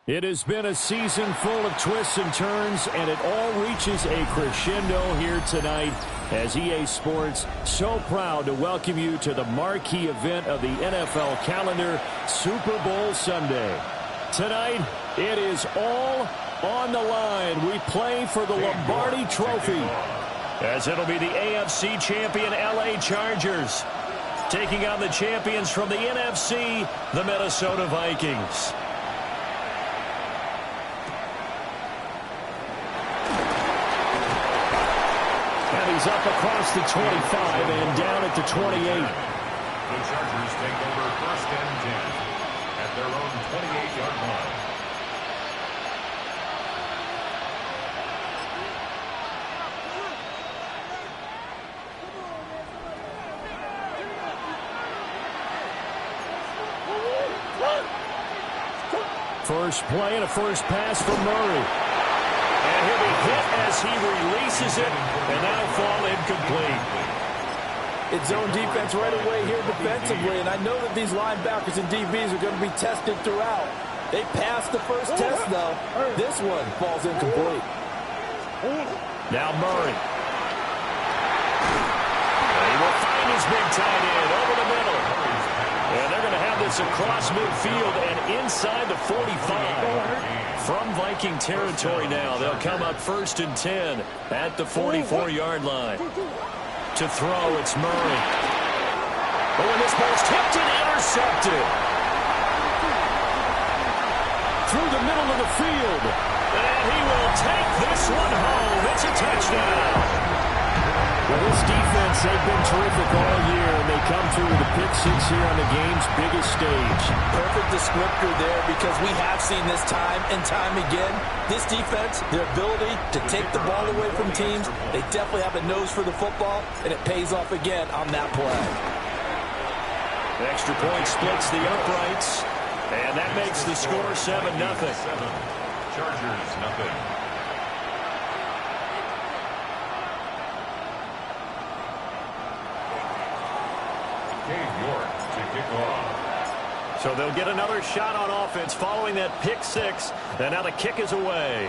It has been a season full of twists and turns, and it all reaches a crescendo here tonight as EA Sports so proud to welcome you to the marquee event of the NFL calendar, Super Bowl Sunday. Tonight, it is all on the line. We play for the Lombardi Trophy, as it'll be the AFC champion LA Chargers taking on the champions from the NFC, the Minnesota Vikings. He's up across the 25 and down at the 28. The Chargers take over 1st and 10 at their own 28-yard line. First play and a first pass for Murray. And he'll be hit as he releases it, and that'll fall incomplete. It's zone defense right away here defensively, and I know that these linebackers and DBs are going to be tested throughout. They passed the first test, though. This one falls incomplete. Now Murray. And he will find his big tight end over the middle. And they're going to have this across midfield and inside the 45. From Viking territory now, they'll come up 1st and 10 at the 44-yard line. To throw, it's Murray. Oh, and this ball's tipped and intercepted. Through the middle of the field. And he will take this one home. It's a touchdown. Well, this defense, they've been terrific all year, and they come through with a pick six here on the game's biggest stage. Perfect descriptor there, because we have seen this time and time again. This defense, their ability to take the ball away from teams, they definitely have a nose for the football, and it pays off again on that play. The extra point splits the uprights, and that makes the score 7-0. Chargers, nothing. So they'll get another shot on offense following that pick six, and now the kick is away.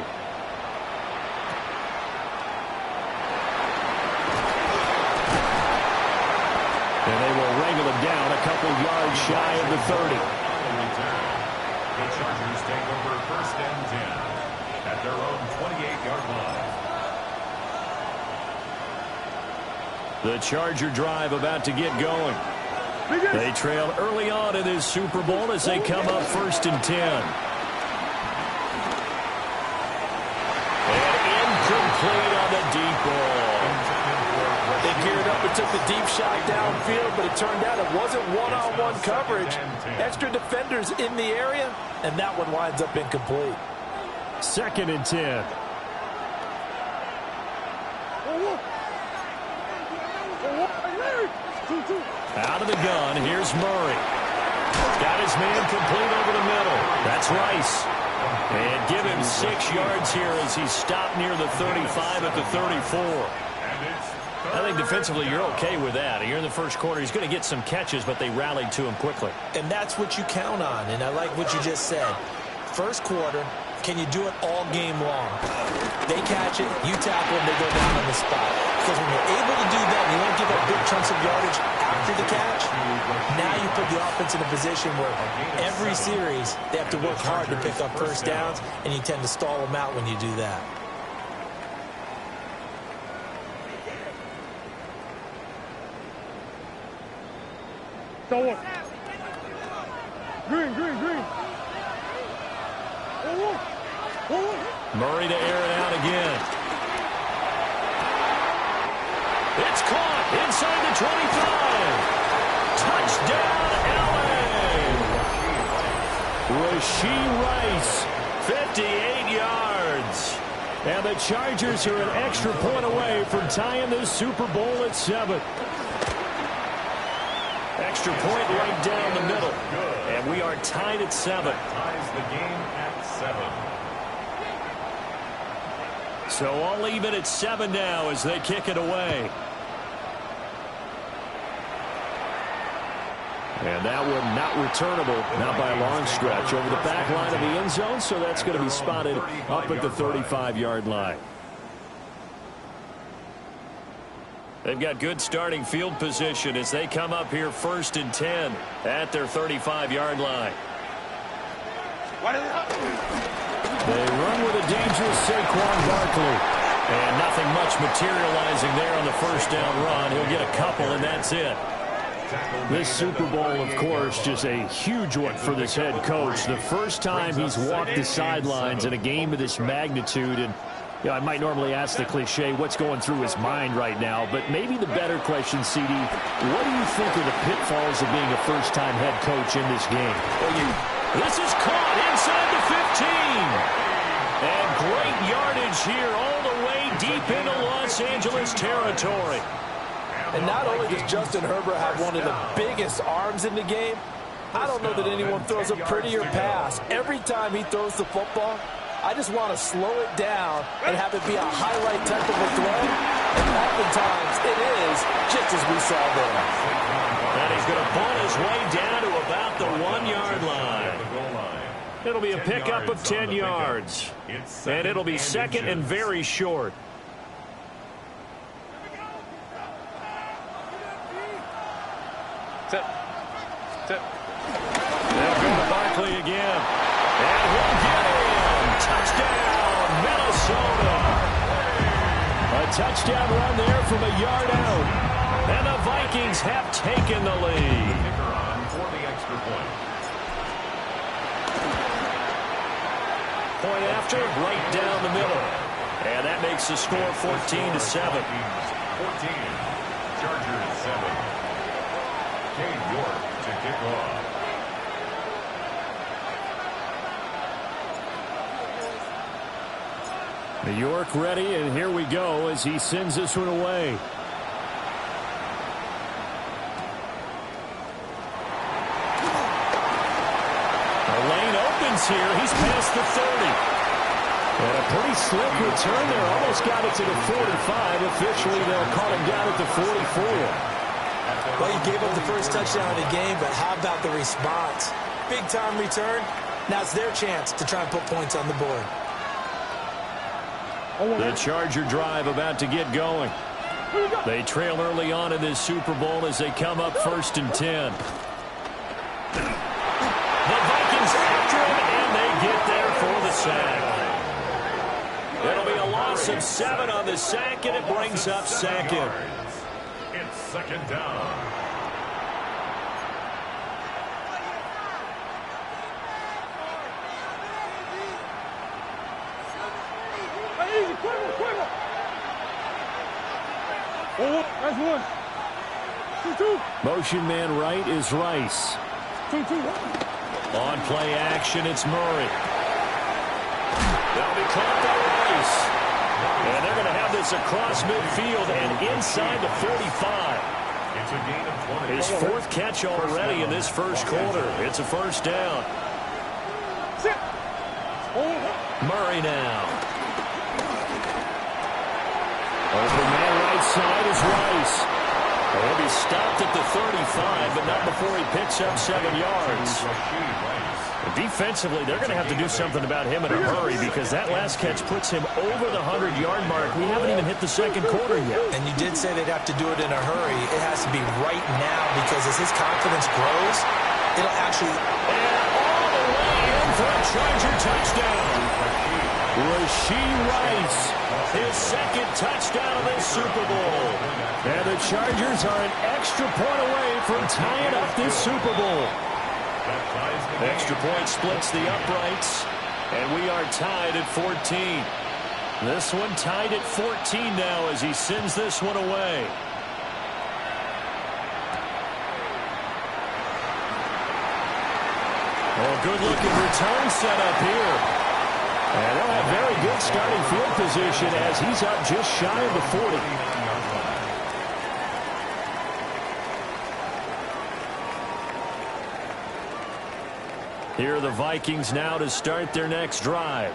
And they will wrangle him down a couple yards shy of the 30. The Chargers take over 1st and 10 at their own 28-yard line. The Charger drive about to get going. They trail early on in this Super Bowl as they come up 1st and 10. And incomplete on the deep ball. They geared up and took the deep shot downfield, but it turned out it wasn't one-on-one coverage. Extra defenders in the area, and that one winds up incomplete. 2nd and 10. Out of the gun, here's Murray. Got his man complete over the middle. That's Rice. And give him 6 yards here as he's stopped near the 35 at the 34. I think defensively you're okay with that. Here in the first quarter, he's going to get some catches, but they rallied to him quickly. And that's what you count on, and I like what you just said. First quarter, can you do it all game long? They catch it, you tackle them, they go down on the spot. Because when you're able to do that, you don't give up big chunks of yardage after the catch, now you put the offense in a position where every series they have to work hard to pick up first downs, and you tend to stall them out when you do that. Green. Murray to air it out again. It's caught inside the 25. Touchdown, LA. Rasheed Rice, 58 yards. And the Chargers are an extra point away from tying this Super Bowl at 7. Extra point right down the middle. And we are tied at 7. Ties the game at 7. So I'll leave it at 7 now as they kick it away. And that one not returnable, not by a long stretch, over the back line of the end zone, so that's going to be spotted up at the 35-yard line. They've got good starting field position as they come up here 1st and 10 at their 35-yard line. They run with a dangerous Saquon Barkley. And nothing much materializing there on the first down run. He'll get a couple, and that's it. This Super Bowl, of course, just a huge one for this head coach. The first time he's walked the sidelines in a game of this magnitude. And you know, I might normally ask the cliche, what's going through his mind right now? But maybe the better question, CD, what do you think are the pitfalls of being a first-time head coach in this game? This is caught inside the 15. And great yardage here all the way deep into Los Angeles territory. And not only does Justin Herbert have one of the biggest arms in the game, I don't know that anyone throws a prettier pass. Every time he throws the football, I just want to slow it down and have it be a highlight type of a throw. And oftentimes it is, just as we saw there. And he's going to pull his way down to about the 1-yard line. It'll be a pickup of 10 yards. And it'll be second and very short. They'll go to Barkley again. And he'll get in. Touchdown, Minnesota. A touchdown run there from a yard out. And the Vikings have taken the lead. Kicker on for the extra point. Point after, right down the middle. And that makes the score 14-7. 14. Chargers 7. Cade York to kick off. New York ready, and here we go as he sends this one away. The lane opens here. He's past the 30. And a pretty slick return there. Almost got it to the 45. Officially, they'll call him down at the 44. Well, he gave up the first touchdown of the game, but how about the response? Big-time return. Now it's their chance to try and put points on the board. The Charger drive about to get going. They trail early on in this Super Bowl as they come up 1st and 10. The Vikings after him, and they get there for the sack. It'll be a loss of 7 on the sack, and it brings up second. It's second down. That's one. 2-2. Motion man right is Rice. 2-2. On play action, it's Murray. They'll be caught by Rice. And they're going to have this across midfield and inside the 45. It's a gain of 20. His 4th catch already in this first quarter. It's a first down. Murray now. Open man right side is Rice. He'll be stopped at the 35, but not before he picks up 7 yards. Defensively, they're going to have to do something about him in a hurry because that last catch puts him over the 100-yard mark. We haven't even hit the second quarter yet. And you did say they'd have to do it in a hurry. It has to be right now because as his confidence grows, it'll actually... And all the way in for a Charger touchdown. Rashee Rice, his second touchdown of this Super Bowl. And the Chargers are an extra point away from tying up this Super Bowl. Extra point splits the uprights, and we are tied at 14. This one tied at 14 now as he sends this one away. Oh, good-looking return set up here. And they'll have very good starting field position as he's up just shy of the 40. Here are the Vikings now to start their next drive.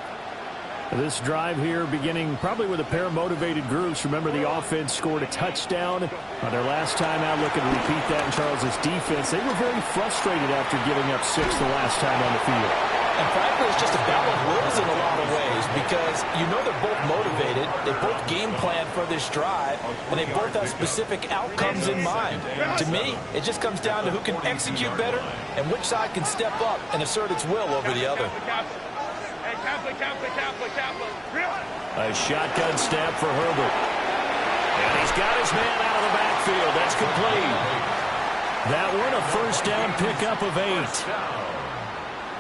This drive here beginning probably with a pair of motivated groups. Remember, the offense scored a touchdown on their last time out. Looking to repeat that in Charles's defense. They were very frustrated after giving up 6 the last time on the field. And frankly, it's just a battle of wills in a lot of ways because you know they're both motivated. They both game plan for this drive, and they both have specific outcomes in mind. To me, it just comes down to who can execute better and which side can step up and assert its will over the other. A shotgun snap for Herbert. And he's got his man out of the backfield. That's complete. That one a first down pickup of 8.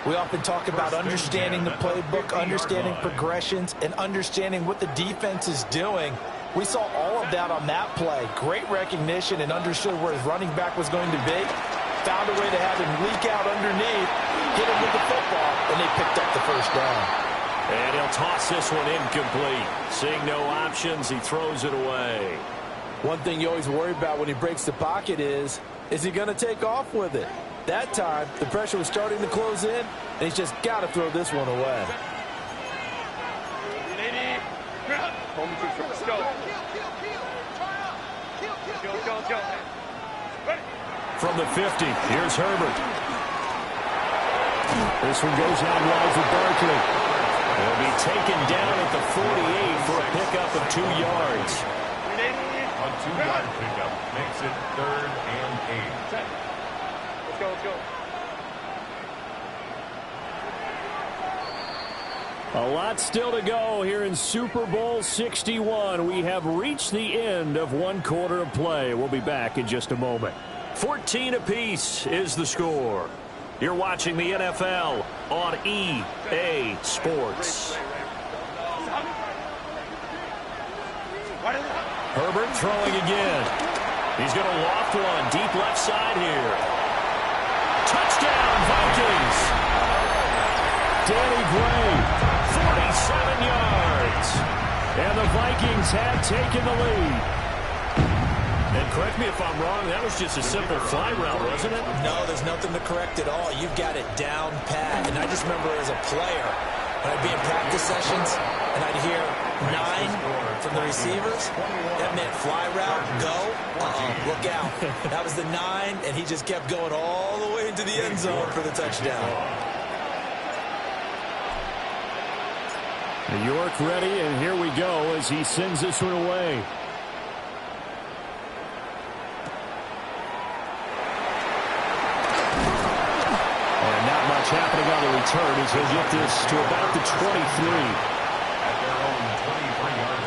We often talk about understanding the playbook, understanding progressions, and understanding what the defense is doing. We saw all of that on that play. Great recognition and understood where his running back was going to be. Found a way to have him leak out underneath, hit him with the football, and they picked up the first down. And he'll toss this one incomplete. Seeing no options, he throws it away. One thing you always worry about when he breaks the pocket is he going to take off with it? That time, the pressure was starting to close in, and he's just got to throw this one away. From the 50, here's Herbert. This one goes out wide for Barkley. He'll be taken down at the 48 for a pickup of 2 yards. A 2-yard pickup makes it 3rd and 8. Let's go, let's go. A lot still to go here in Super Bowl 61. We have reached the end of one quarter of play. We'll be back in just a moment. 14 apiece is the score. You're watching the NFL on EA Sports. Herbert throwing again. He's going to loft one deep left side here. Touchdown, Vikings. Danny Gray, 47 yards. And the Vikings have taken the lead. And correct me if I'm wrong, that was just a simple fly route, wasn't it? No, there's nothing to correct at all. You've got it down pat. And I just remember as a player, when I'd be in practice sessions, and I'd hear 9 from the receivers, that meant fly route, go, look out. That was the 9, and he just kept going all the way into the end zone for the touchdown. New York ready, and here we go as he sends this one away. Happening on the return as he'll get this to about the 23. At their own 23-yard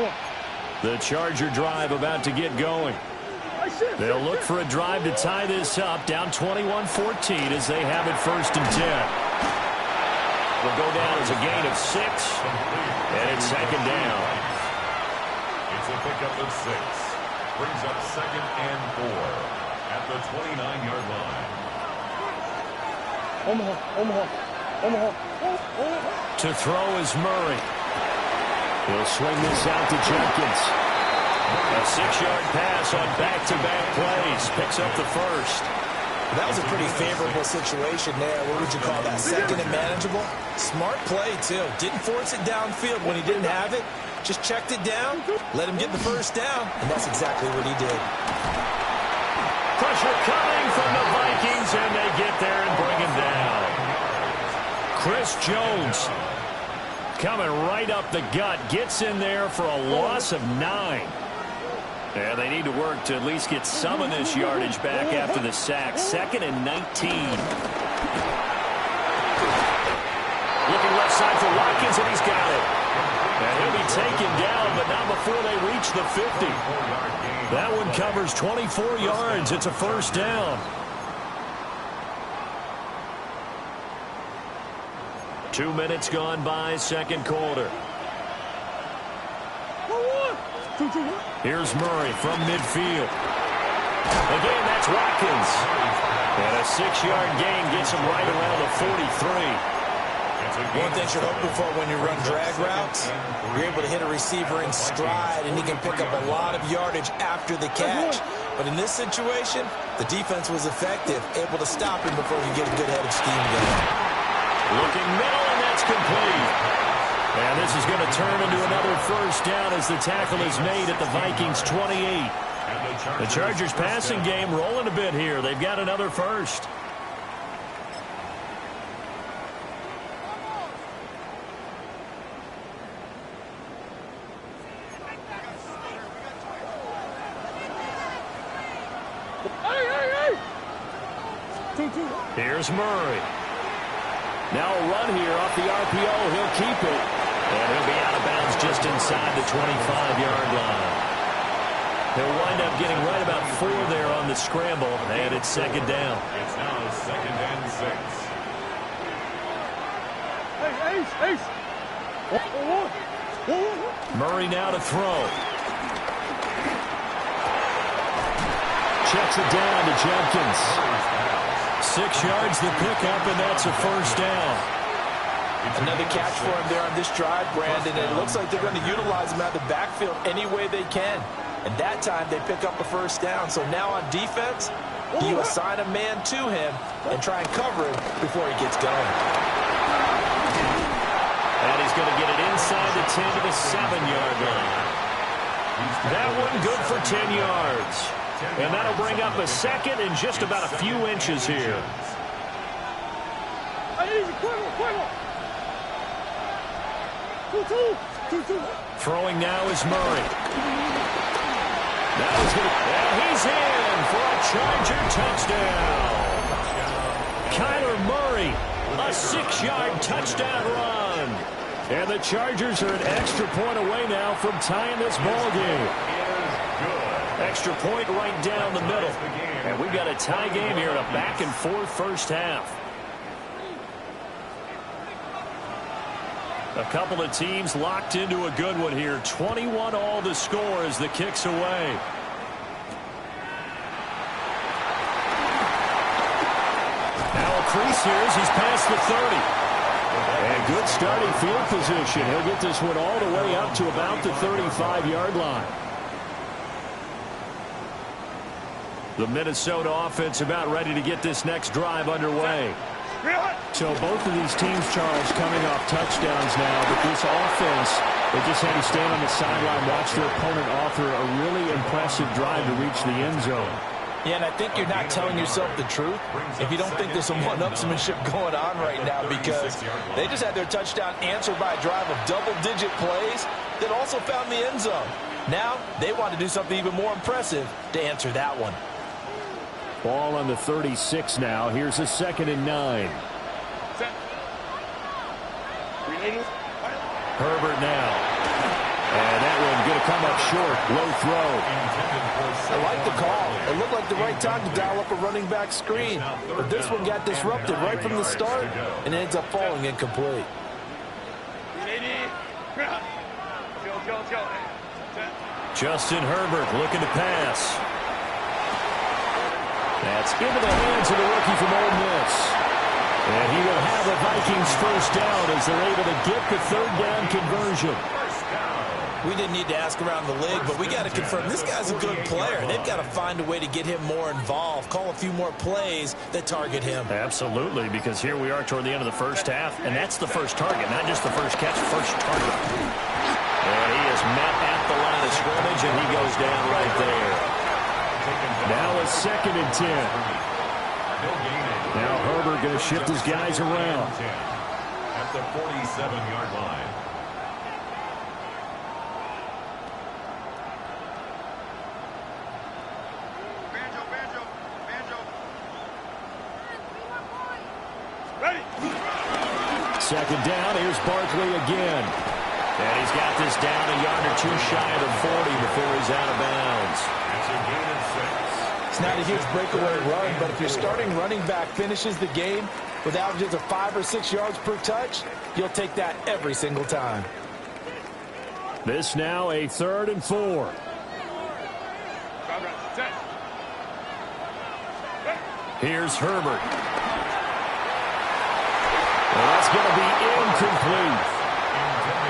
line. The Charger drive about to get going. They'll look for a drive to tie this up, down 21-14 as they have it 1st and 10. Will go down as a gain of 6, and it's 2nd down. It's a pickup of 6. Brings up 2nd and 4 at the 29-yard line. Omaha. To throw is Murray. He'll swing this out to Jenkins. A 6-yard pass on back-to-back plays. Picks up the 1st. That was a pretty favorable situation there. What would you call that? 2nd and manageable? Smart play, too. Didn't force it downfield when he didn't have it. Just checked it down, let him get the 1st down, and that's exactly what he did. Pressure coming from the Vikings, and they get there and bring him down. Chris Jones coming right up the gut, gets in there for a loss of 9. And they need to work to at least get some of this yardage back after the sack. 2nd and 19. Looking left side for Watkins, and he's got it. And he'll be taken down, but not before they reach the 50. That one covers 24 yards. It's a first down. 2 minutes gone by, second quarter. Here's Murray from midfield. Again, that's Watkins. And a 6-yard gain gets him right around the 43. One thing you're hoping for when you run drag routes, you're able to hit a receiver in stride, and he can pick up a lot of yardage after the catch. But in this situation, the defense was effective, able to stop him before he get a good head of steam going. Looking middle, and that's complete. And this is going to turn into another first down as the tackle is made at the Vikings 28. The Chargers passing game rolling a bit here. They've got another first. Here's Murray. Now a run here off the RPO. He'll keep it. And he'll be out of bounds just inside the 25-yard line. He'll wind up getting right about 4 there on the scramble. And it's second down. It's now 2nd and 6. Ace. Murray now to throw. Checks it down to Jenkins. 6 yards the pickup, and that's a first down. Another catch for him there on this drive, Brandon. And it looks like they're going to utilize him out of the backfield any way they can. And that time they pick up a first down. So now on defense, you assign a man to him and try and cover him before he gets going. And he's going to get it inside the 10 to the 7-yard line. That one good for 10 yards. And that'll bring up a second and just about a few inches here. Throwing now is Murray. Now he's in for a Charger touchdown. Kyler Murray, a 6-yard touchdown run. And the Chargers are an extra point away now from tying this ball game. Extra point right down the middle. And we've got a tie game here in a back-and-forth first half. A couple of teams locked into a good one here. 21 all the score as the kick's away. Now a crease here as he's past the 30. And good starting field position. He'll get this one all the way up to about the 35-yard line. The Minnesota offense about ready to get this next drive underway. So both of these teams, Charles, coming off touchdowns now, but this offense, they just had to stand on the sideline, watch their opponent offer a really impressive drive to reach the end zone. Yeah, and I think you're not telling yourself the truth if you don't think there's some one-upsmanship going on right now, because they just had their touchdown answered by a drive of double-digit plays that also found the end zone. Now they want to do something even more impressive to answer that one. Ball on the 36 now. Here's a 2nd and 9. Herbert now. And that one going to come up short. Low throw. I like the call. It looked like the right time to dial up a running back screen. But this one got disrupted right from the start and ends up falling incomplete. Justin Herbert looking to pass. That's into the hands of the rookie from Ole Miss. And he will have the Vikings first down as they're able to get the 3rd down conversion. We didn't need to ask around the league, but we got to confirm this guy's a good player. They've got to find a way to get him more involved, call a few more plays that target him. Absolutely, because here we are toward the end of the first half, and that's the first target, not just the first catch, first target. And he is met at the line of scrimmage, and he goes down right there. Now a 2nd and 10. Now Herbert going to shift his guys around. At the 47-yard line. second down. Here's Barkley again. And he's got this down a yard or two shy of the 40 before he's out of bounds. It's a gain of 6. It's not a huge breakaway run, but if your starting running back finishes the game with averages of 5 or 6 yards per touch, you'll take that every single time. This now a 3rd and 4. Here's Herbert. Well, that's going to be incomplete.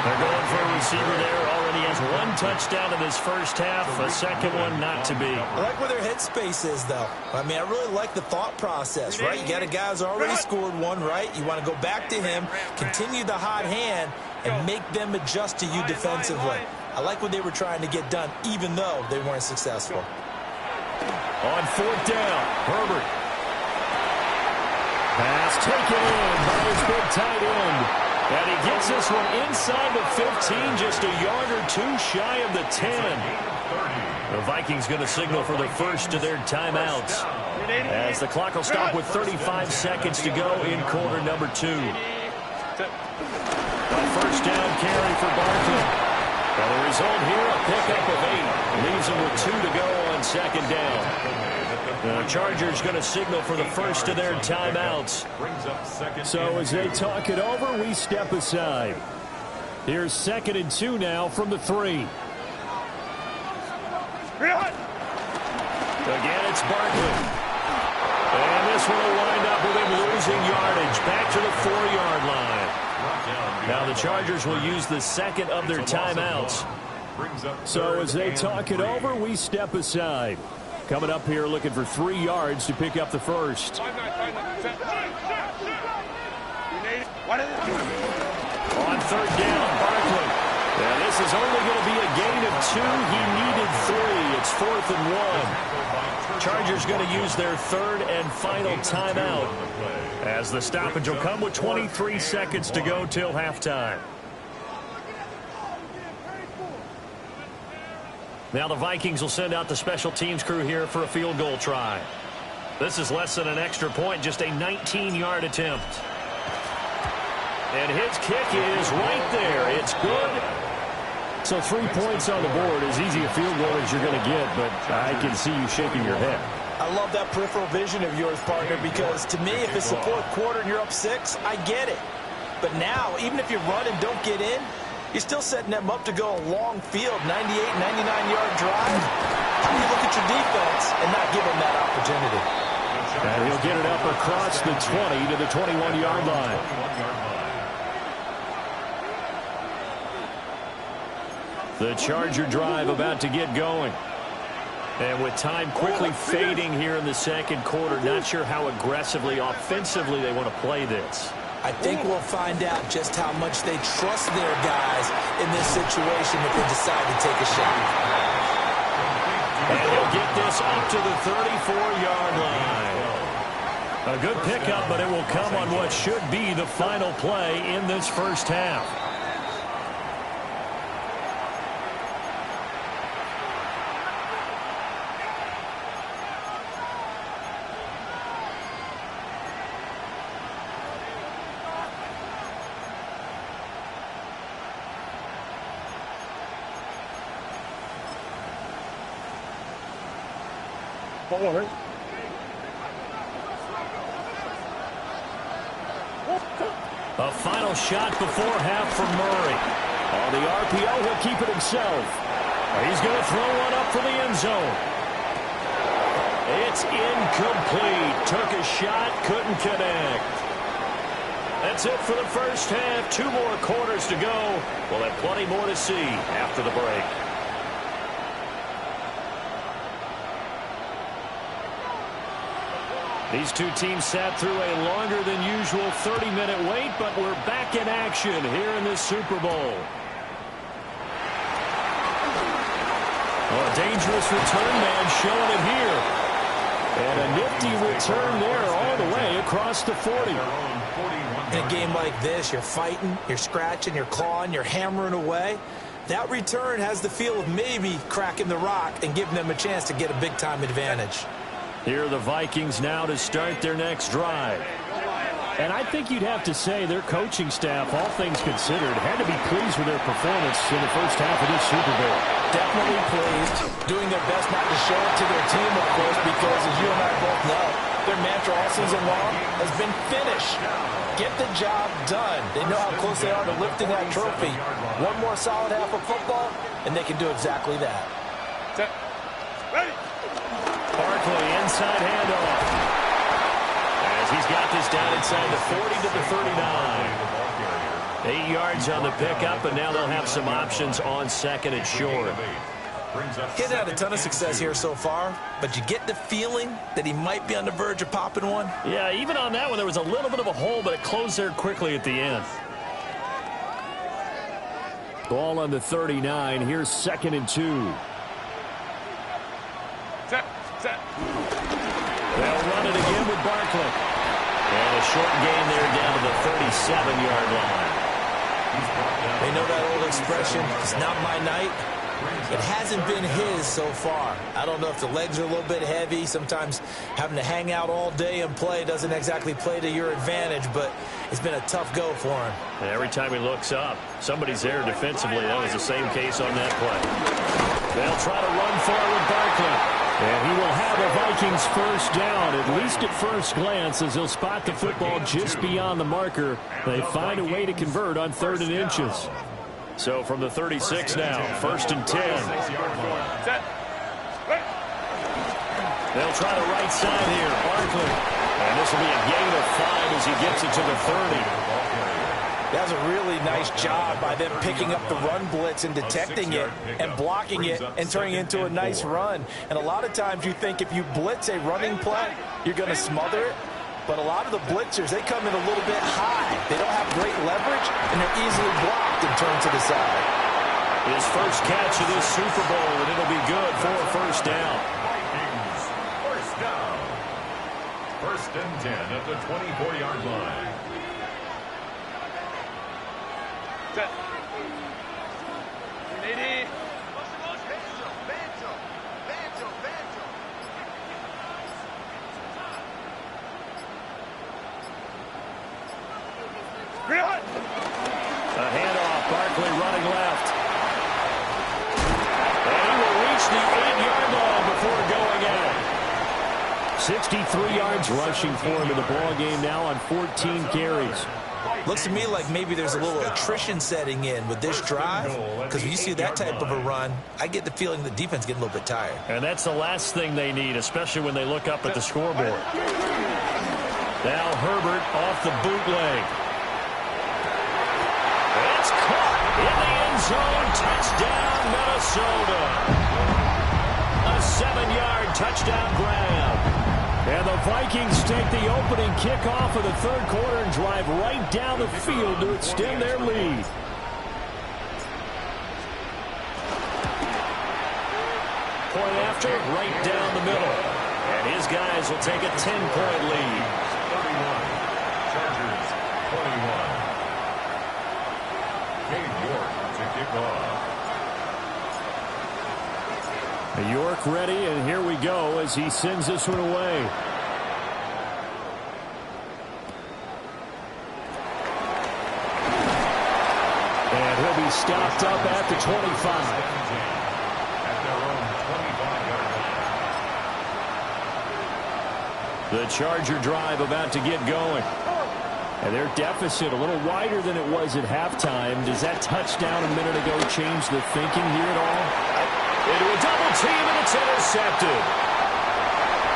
They're going for a receiver there. Already has 1 touchdown in this first half. A second one not to be. I like where their headspace is, though. I mean, I really like the thought process, right? You got a guy who's already scored one, right? You want to go back to him, continue the hot hand, and make them adjust to you defensively. I like what they were trying to get done, even though they weren't successful. On 4th down, Herbert. Pass taken in by his big tight end. And he gets this one inside the 15, just a yard or two shy of the 10. The Vikings going to signal for the first of their timeouts, as the clock will stop with 35 seconds to go in quarter number 2. A first down carry for Barkley. Well, the result here, a pickup of 8. Leaves him with 2 to go on second down. The Chargers going to signal for the first of their timeouts. So as they talk it over, we step aside. Here's 2nd and 2 now from the 3. Again, it's Barkley. And this one will wind up with him losing yardage. Back to the 4-yard line. Now the Chargers will use the second of their timeouts. So as they talk it over, we step aside. Coming up here looking for 3 yards to pick up the first. On 3rd down, Barkley. Now this is only going to be a gain of 2. He needed 3. It's 4th and 1. Chargers going to use their 3rd and final timeout, as the stoppage will come with 23 seconds to go till halftime. Now the Vikings will send out the special teams crew here for a field goal try. This is less than an extra point, just a 19-yard attempt. And his kick is right there. It's good. So 3 points on the board, as easy a field goal as you're going to get, but I can see you shaking your head. I love that peripheral vision of yours, partner, because to me, if it's the 4th quarter and you're up 6, I get it. But now, even if you run and don't get in, you're still setting them up to go a long field, 98, 99-yard drive. How do you look at your defense and not give them that opportunity? And he'll get it up across the 20 to the 21-yard line. The Charger drive about to get going. And with time quickly fading here in the second quarter, not sure how aggressively, offensively they want to play this. I think we'll find out just how much they trust their guys in this situation if they decide to take a shot. And he'll get this up to the 34-yard line. A good pickup, but it will come on what should be the final play in this first half. A final shot before half from Murray. On the RPO, he'll keep it himself. He's going to throw one up for the end zone. It's incomplete. Took a shot, couldn't connect. That's it for the first half. 2 more quarters to go. We'll have plenty more to see after the break. These two teams sat through a longer than usual 30-minute wait, but we're back in action here in this Super Bowl. A dangerous return man showing it here. And a nifty return there all the way across the 40. In a game like this, you're fighting, you're scratching, you're clawing, you're hammering away. That return has the feel of maybe cracking the rock and giving them a chance to get a big-time advantage. Here are the Vikings now to start their next drive. And I think you'd have to say their coaching staff, all things considered, had to be pleased with their performance in the first half of this Super Bowl. Definitely pleased, doing their best not to show it to their team, of course, because as you and I both know, their mantra all season long has been finish. Get the job done. They know how close they are to lifting that trophy. One more solid half of football, and they can do exactly that. Barkley, inside handoff. As he's got this down inside the 40 to the 39. 8 yards on the pickup, and now they'll have some options on second and short. He hasn't had a ton of success here so far, but you get the feeling that he might be on the verge of popping one. Yeah, even on that one, there was a little bit of a hole, but it closed there quickly at the end. Ball on the 39. Here's 2nd and 2. They'll run it again with Barkley. And a short gain there down to the 37-yard line. They know that old expression, it's not my night. It hasn't been his so far. I don't know if the legs are a little bit heavy. Sometimes having to hang out all day and play doesn't exactly play to your advantage, but it's been a tough go for him. And every time he looks up, somebody's there defensively. That was the same case on that play. They'll try to run forward Barkley. And he will have a Vikings first down, at least at first glance, as he'll spot the football just beyond the marker. They find a way to convert on 3rd and inches. So from the 36 now, 1st and 10. They'll try the right side here, Barkley. And this will be a gain of 5 as he gets it to the 30. That was a really nice job by them picking up the run blitz and detecting it and blocking it and turning it into a nice run. And a lot of times you think if you blitz a running play, you're going to smother it. But a lot of the blitzers, they come in a little bit high. They don't have great leverage, and they're easily blocked and turned to the side. His first catch of this Super Bowl, and it'll be good for a first down. Vikings, first down. 1st and 10 at the 24-yard line. A handoff, Barkley running left. And he will reach the 8-yard line before going out. 63 yards rushing for him in the ball game now on 14 carries. Looks to me like maybe there's a little attrition setting in with this drive, because when you see that type of a run, I get the feeling the defense getting a little bit tired. And that's the last thing they need, especially when they look up at the scoreboard. Now Herbert off the bootleg. It's caught in the end zone. Touchdown, Minnesota. A 7-yard touchdown grab. And the Vikings take the opening kickoff of the 3rd quarter and drive right down the field to extend their lead. Point after, right down the middle. And his guys will take a 10-point lead. 31. Chargers, 21. Cade York to kick off. York ready, and here we go as he sends this one away. And he'll be stopped up at the 25. At their own 25-yard line. The Charger drive about to get going. And their deficit a little wider than it was at halftime. Does that touchdown a minute ago change the thinking here at all? Into a double team, and it's intercepted.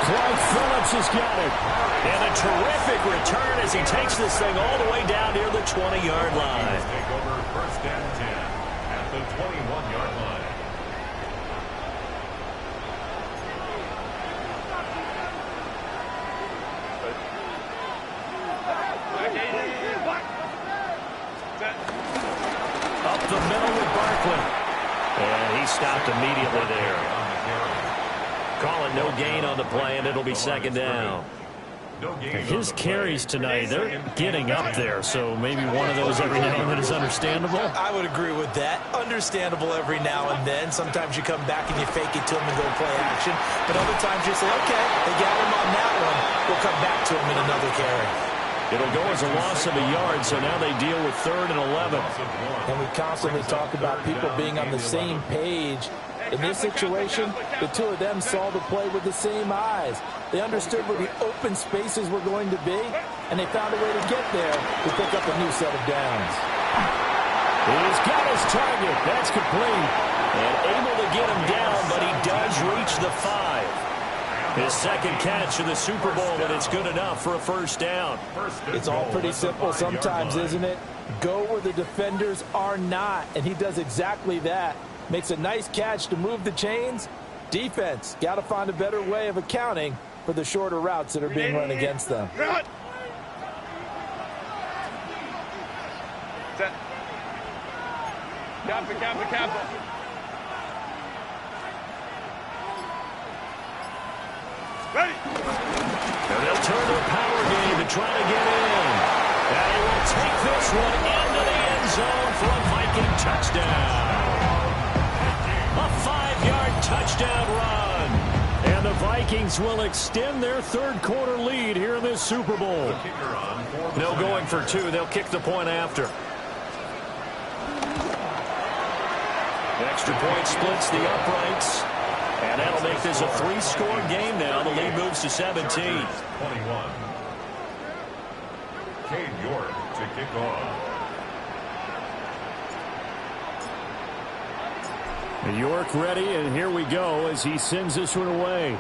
Clark Phillips has got it. And a terrific return as he takes this thing all the way down near the 20-yard line. Take over 1st and 10 at the 21-yard line. Up the middle with Barkley. And he stopped immediately there. Calling no gain on the play, and it'll be 2nd down. His carries tonight, they're getting up there, so maybe one of those every now and then is understandable. I would agree with that. Understandable every now and then. Sometimes you come back and you fake it to him and go play action. But other times you say, okay, they got him on that one. We'll come back to him in another carry. It'll go as a loss of a yard, so now they deal with 3rd and 11. And we constantly talk about people being on the same page. In this situation, the two of them saw the play with the same eyes. They understood where the open spaces were going to be, and they found a way to get there to pick up a new set of downs. He's got his target. That's complete. And able to get him down, but he does reach the 5. His second catch in the Super Bowl, and it's good enough for a first down. It's all pretty simple sometimes, isn't it? Go where the defenders are not, and he does exactly that. Makes a nice catch to move the chains. Defense, got to find a better way of accounting for the shorter routes that are being run against them. Kappa. Ready. And they'll turn to a power game to try to get in. And he will take this one into the end zone for a Viking touchdown. A 5-yard touchdown run. And the Vikings will extend their third-quarter lead here in this Super Bowl. No going for 2. They'll kick the point after. Extra point splits the uprights. And that'll make this a 3-score game now. The lead moves to 17. 21. Cade York to kick off. York ready, and here we go as he sends this one away.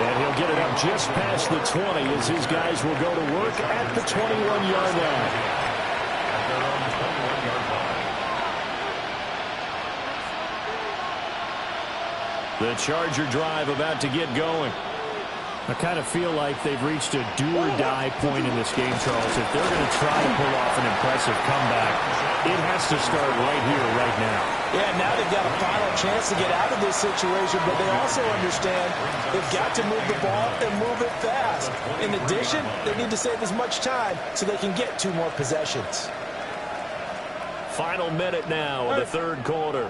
And he'll get it up just past the 20 as his guys will go to work at the 21-yard line. At their own 21-yard line. The Charger drive about to get going. I kind of feel like they've reached a do-or-die point in this game, Charles. If they're going to try to pull off an impressive comeback, it has to start right here, right now. Yeah, now they've got a final chance to get out of this situation, but they also understand they've got to move the ball and move it fast. In addition, they need to save as much time so they can get 2 more possessions. Final minute now of the third quarter.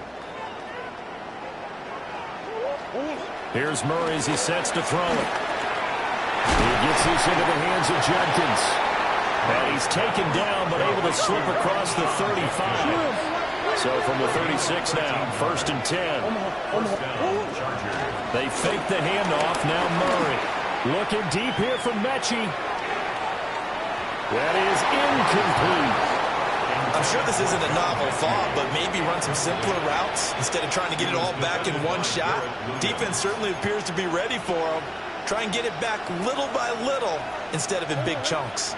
Here's Murray as he sets to throw it. He gets this into the hands of Jenkins. And he's taken down, but able to slip across the 35. So from the 36 now, 1st and 10. They fake the handoff. Now Murray. Looking deep here from Mechie. That is incomplete. I'm sure this isn't a novel thought, but maybe run some simpler routes instead of trying to get it all back in one shot. Defense certainly appears to be ready for them. Try and get it back little by little instead of in big chunks.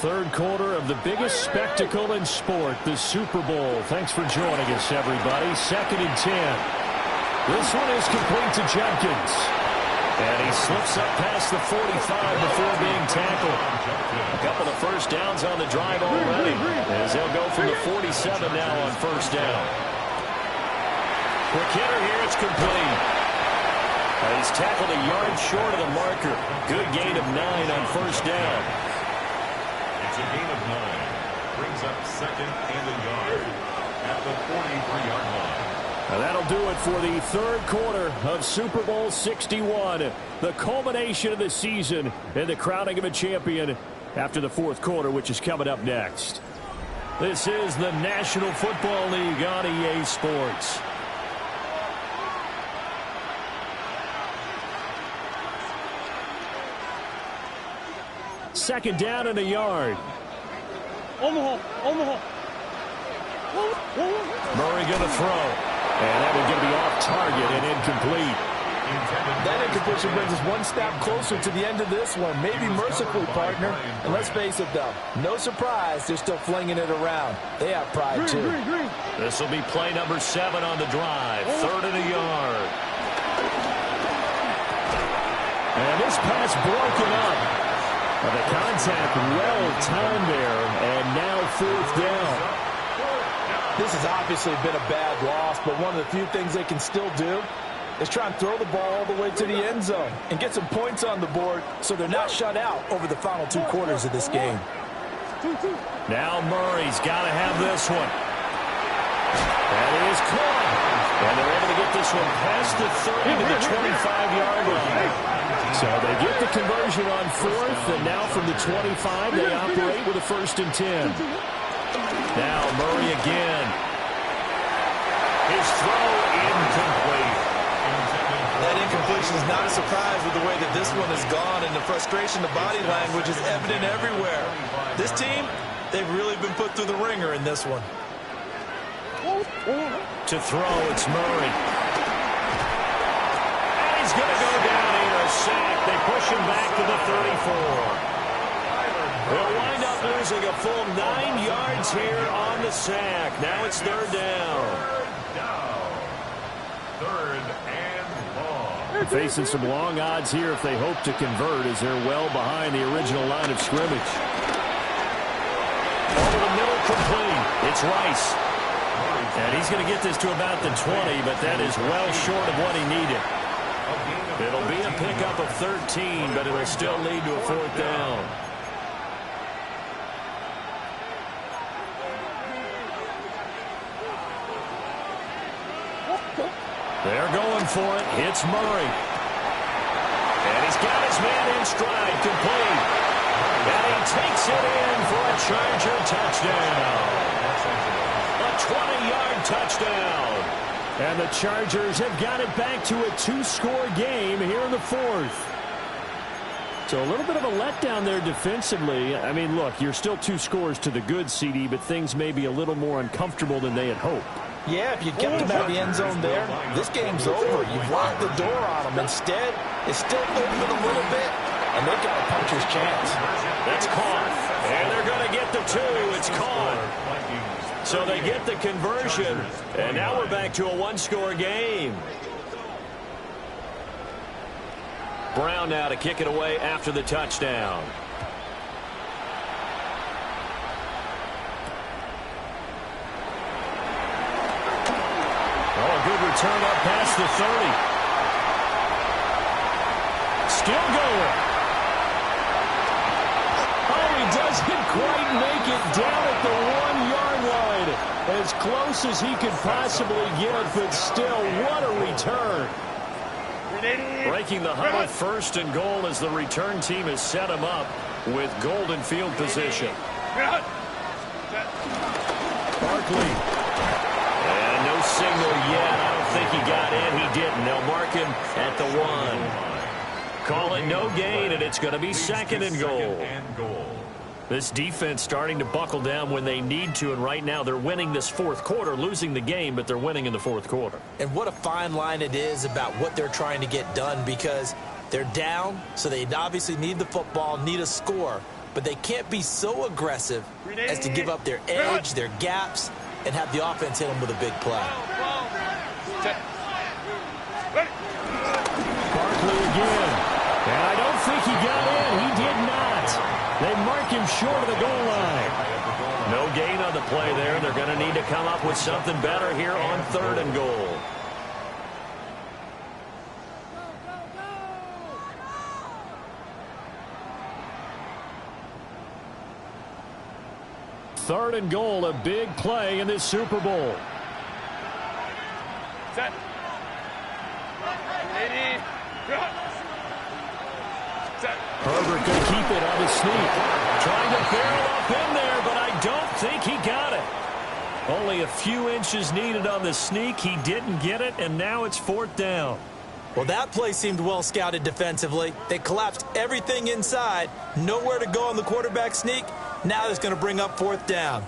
Third quarter of the biggest spectacle in sport, the Super Bowl. Thanks for joining us, everybody. 2nd and 10. This one is complete to Jenkins. And he slips up past the 45 before being tackled. A couple of first downs on the drive already, as they'll go from the 47 now on first down. Quick hitter here, it's complete. He's tackled a yard short of the marker. Good gain of 9 on first down. It's a gain of 9. Brings up 2nd and a yard at the 43-yard line. And that'll do it for the third quarter of Super Bowl 61. The culmination of the season and the crowning of a champion after the fourth quarter, which is coming up next. This is the National Football League on EA Sports. Second down and a yard. Omaha. Murray going to throw. And that will going to be off target and incomplete. That incompletion brings us one step closer to the end of this one. Maybe mercifully, partner. And let's face it, though, no surprise they're still flinging it around. They have pride, too. This will be play number 7 on the drive. 3rd and a yard. And this pass broken up. The contact well timed there, and now 4th down. This has obviously been a bad loss, but one of the few things they can still do is try and throw the ball all the way to the end zone and get some points on the board so they're not shut out over the final 2 quarters of this game. Now Murray's got to have this one. That is caught. And they're able to get this one past the 30 to the 25-yard line. So they get the conversion on fourth, and now from the 25, they operate with a 1st and 10. Now Murray again. His throw incomplete. That incompletion is not a surprise with the way that this one has gone, and the frustration, the body language is evident everywhere. This team, they've really been put through the ringer in this one. To throw, it's Murray. And he's going to go down here, a sack. They push him back to the 34. They'll wind up losing a full 9 yards here on the sack. Now it's 3rd down. They're facing some long odds here if they hope to convert, as they're well behind the original line of scrimmage. Over the middle, complete. It's Rice. And he's going to get this to about the 20, but that is well short of what he needed. It'll be a pickup of 13, but it'll still lead to a 4th down. They're going for it. It's Murray. And he's got his man in stride, complete. And he takes it in for a Charger touchdown. A 20-yard touchdown. And the Chargers have got it back to a 2-score game here in the 4th. So a little bit of a letdown there defensively. I mean, look, you're still 2 scores to the good, CD, but things may be a little more uncomfortable than they had hoped. Yeah, if you kept them out of the end zone there, this game's over. You've locked the door on them. Instead, it's still open a little bit, and they've got a puncher's chance. That's caught. And they're going to get the 2. It's caught. So they get the conversion, and now we're back to a 1-score game. Brown now to kick it away after the touchdown. Oh, a good return up past the 30. Still going. Oh, he doesn't quite make it down at the 1-yard line. As close as he could possibly get, but still, what a return. Breaking the huddle, 1st and goal as the return team has set him up with golden field position. Barkley. And no signal yet. I don't think he got in. He didn't. They'll mark him at the 1. Call it no gain, and it's going to be 2nd and goal. This defense starting to buckle down when they need to, and right now they're winning this 4th quarter, losing the game, but they're winning in the 4th quarter. And what a fine line it is about what they're trying to get done, because they're down, so they obviously need the football, need a score, but they can't be so aggressive as to give up their edge, their gaps, and have the offense hit them with a big play. Barkley again. And I don't think he got in. He did not. They mark him short of the goal line. No gain on the play there. They're going to need to come up with something better here on 3rd and goal. Third and goal, a big play in this Super Bowl. Set. Herbert going to keep it on his sneak. Trying to barrel up in there, but I don't think he got it. Only a few inches needed on the sneak. He didn't get it, and now it's 4th down. Well, that play seemed well scouted defensively. They collapsed everything inside. Nowhere to go on the quarterback sneak. Now it's going to bring up 4th down.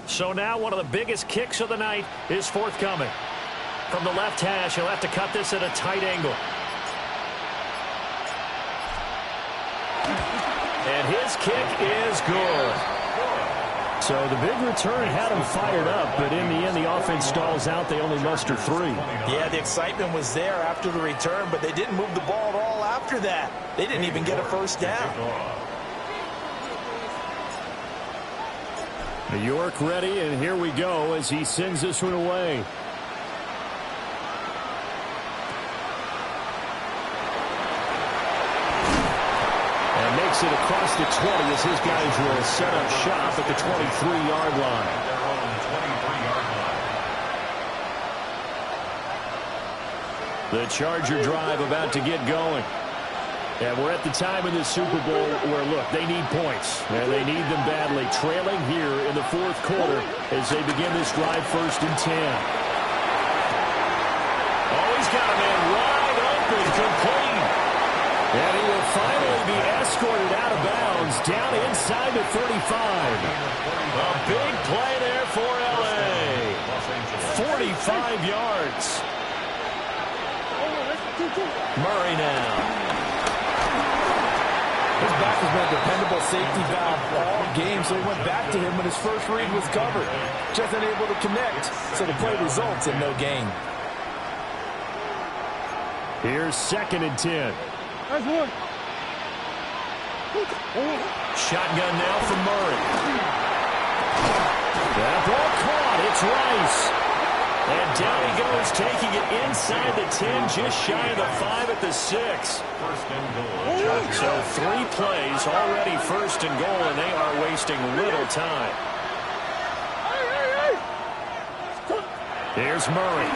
So now one of the biggest kicks of the night is forthcoming. From the left hash, he'll have to cut this at a tight angle. And his kick is good. So the big return had him fired up, but in the end, the offense stalls out. They only muster 3. Yeah, the excitement was there after the return, but they didn't move the ball at all after that. They didn't even get a 1st down. New York ready, and here we go as he sends this one away. makes it across the 20 as his guys will set up shop at the 23-yard line. Their own 23-yard line. The Charger drive about to get going. And we're at the time in the Super Bowl where, look, they need points. And they need them badly. Trailing here in the fourth quarter as they begin this drive 1st and 10. Oh, he's got a man wide open, complete. And he will finally be escorted out of bounds down inside the 35. A big play there for L.A. 45 yards. Murray now. His back has been a dependable safety valve all game, so he went back to him when his first read was covered. Just unable to connect, so the play results in no gain. Here's 2nd and 10. Shotgun now from Murray. That ball caught. It's Rice. And down he goes, taking it inside the 10, just shy of the 5 at the 6. 1st and goal. So 3 plays already 1st and goal, and they are wasting little time. Here's Murray.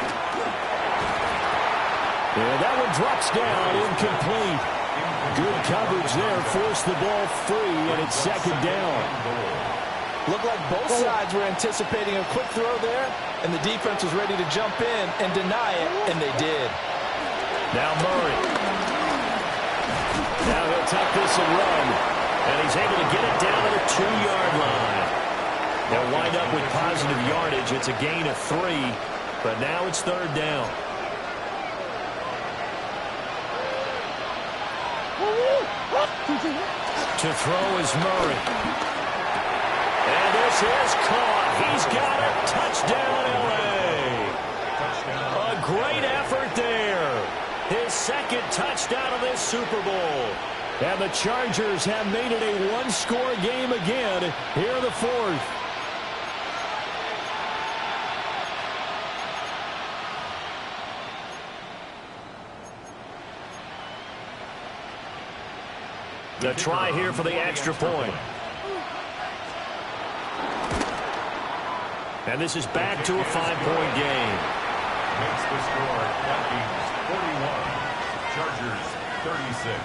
And that one drops down, incomplete. Good coverage there, forced the ball free, and it's 2nd down. Looked like both sides were anticipating a quick throw there, and the defense was ready to jump in and deny it, and they did. Now Murray. Now he'll tuck this and run, and he's able to get it down to the 2-yard line. They'll wind up with positive yardage. It's a gain of 3, but now it's 3rd down. To throw is Murray. And this is caught. He's got it. Touchdown, L.A. A great effort there. His 2nd touchdown of this Super Bowl. And the Chargers have made it a 1-score game again here in the 4th. The try here for the extra point. And this is back to a 5-point game. Makes the score Vikings 41, Chargers 36.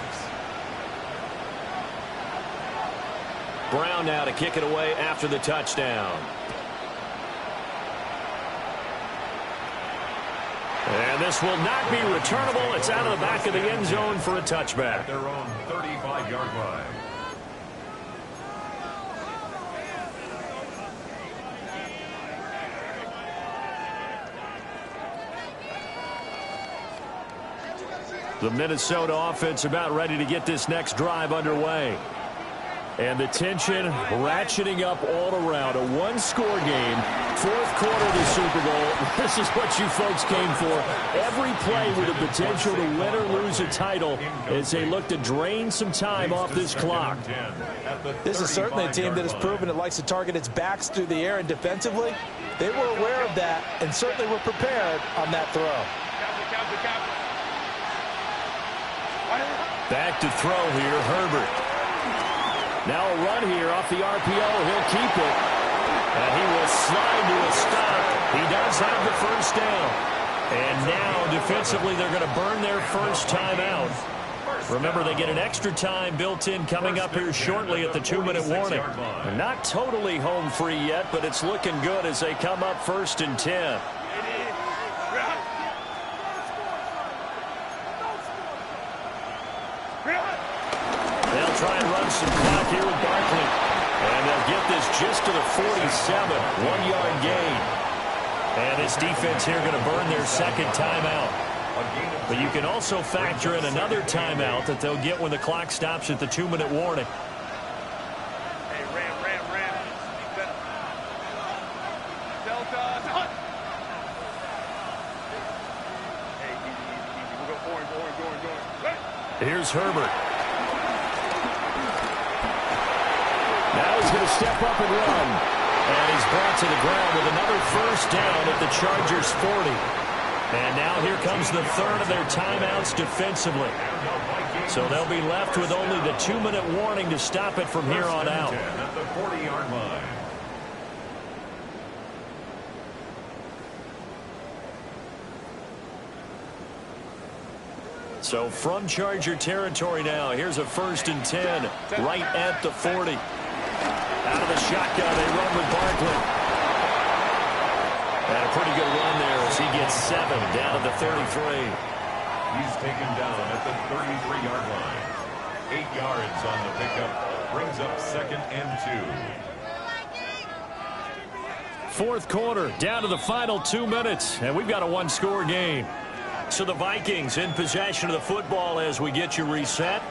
Brown now to kick it away after the touchdown. And this will not be returnable. It's out of the back of the end zone for a touchback. Their own 35-yard line. The Minnesota offense about ready to get this next drive underway. And the tension ratcheting up all around. A 1-score game, 4th quarter of the Super Bowl. This is what you folks came for. Every play with the potential to win or lose a title as they look to drain some time off this clock. This is certainly a team that has proven it likes to target its backs through the air, and defensively, they were aware of that and certainly were prepared on that throw. Back to throw here, Herbert. Now a run here off the RPO. He'll keep it. And he will slide to a stop. He does have the 1st down. And now, defensively, they're going to burn their first timeout. Remember, they get an extra time built in coming up here shortly at the 2-minute warning. They're not totally home free yet, but it's looking good as they come up 1st and 10. They'll try and run some clock here with Barkley. And they'll get this just to the 47, 1-yard gain. And this defense here going to burn their 2nd timeout. But you can also factor in another timeout that they'll get when the clock stops at the 2-minute warning. Hey, Ram. Delta. Hey, easy. We'll go orange. Here's Herbert. Now he's going to step up and run. And he's brought to the ground with another 1st down at the Chargers 40. And now here comes the 3rd of their timeouts defensively. So they'll be left with only the 2-minute warning to stop it from here on out. At the 40-yard line. So from Charger territory now, here's a 1st and 10 right at the 40. Out of the shotgun, they run with Barkley. And a pretty good run there as he gets 7 down to the 33. He's taken down at the 33-yard line. 8 yards on the pickup. Brings up 2nd and 2. 4th quarter, down to the final 2 minutes, and we've got a one-score game. So the Vikings in possession of the football as we get you reset.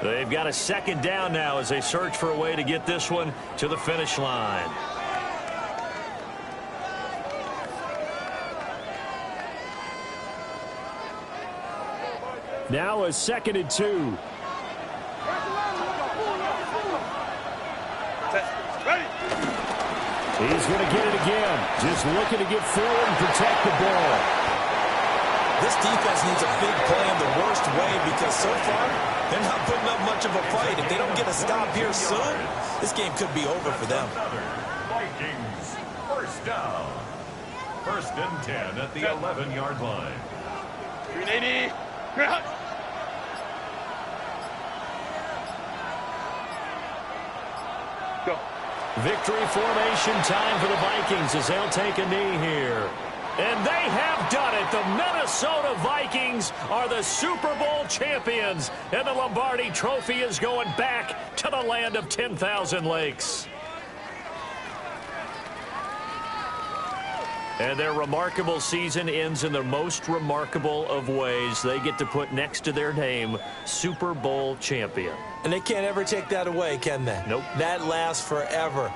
They've got a 2nd down now as they search for a way to get this one to the finish line. Now a 2nd and 2. He's going to get it again. Just looking to get forward and protect the ball. This defense needs a big play in the worst way because so far they're not putting up much of a fight. If they don't get a stop here soon, this game could be over for them. Vikings, 1st down. 1st and 10 at the 11-yard line. 380. Go. Victory formation time for the Vikings as they'll take a knee here. And they have done it. The Minnesota Vikings are the Super Bowl champions. And the Lombardi Trophy is going back to the land of 10,000 lakes. And their remarkable season ends in the most remarkable of ways. They get to put next to their name, Super Bowl champion. And they can't ever take that away, can they? Nope. That lasts forever.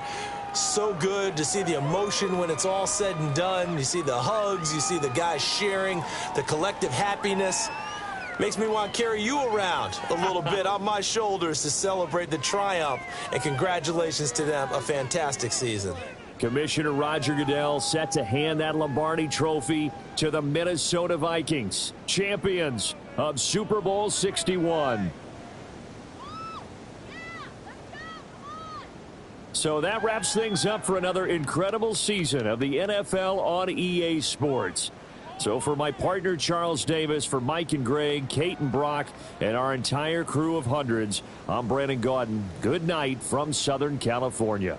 So good to see the emotion when it's all said and done. You see the hugs, you see the guys sharing, the collective happiness. Makes me want to carry you around a little bit on my shoulders to celebrate the triumph. And congratulations to them, a fantastic season. Commissioner Roger Goodell set to hand that Lombardi Trophy to the Minnesota Vikings, champions of Super Bowl 61. So that wraps things up for another incredible season of the NFL on EA Sports. So for my partner Charles Davis, for Mike and Greg, Kate and Brock, and our entire crew of hundreds, I'm Brandon Gaudin. Good night from Southern California.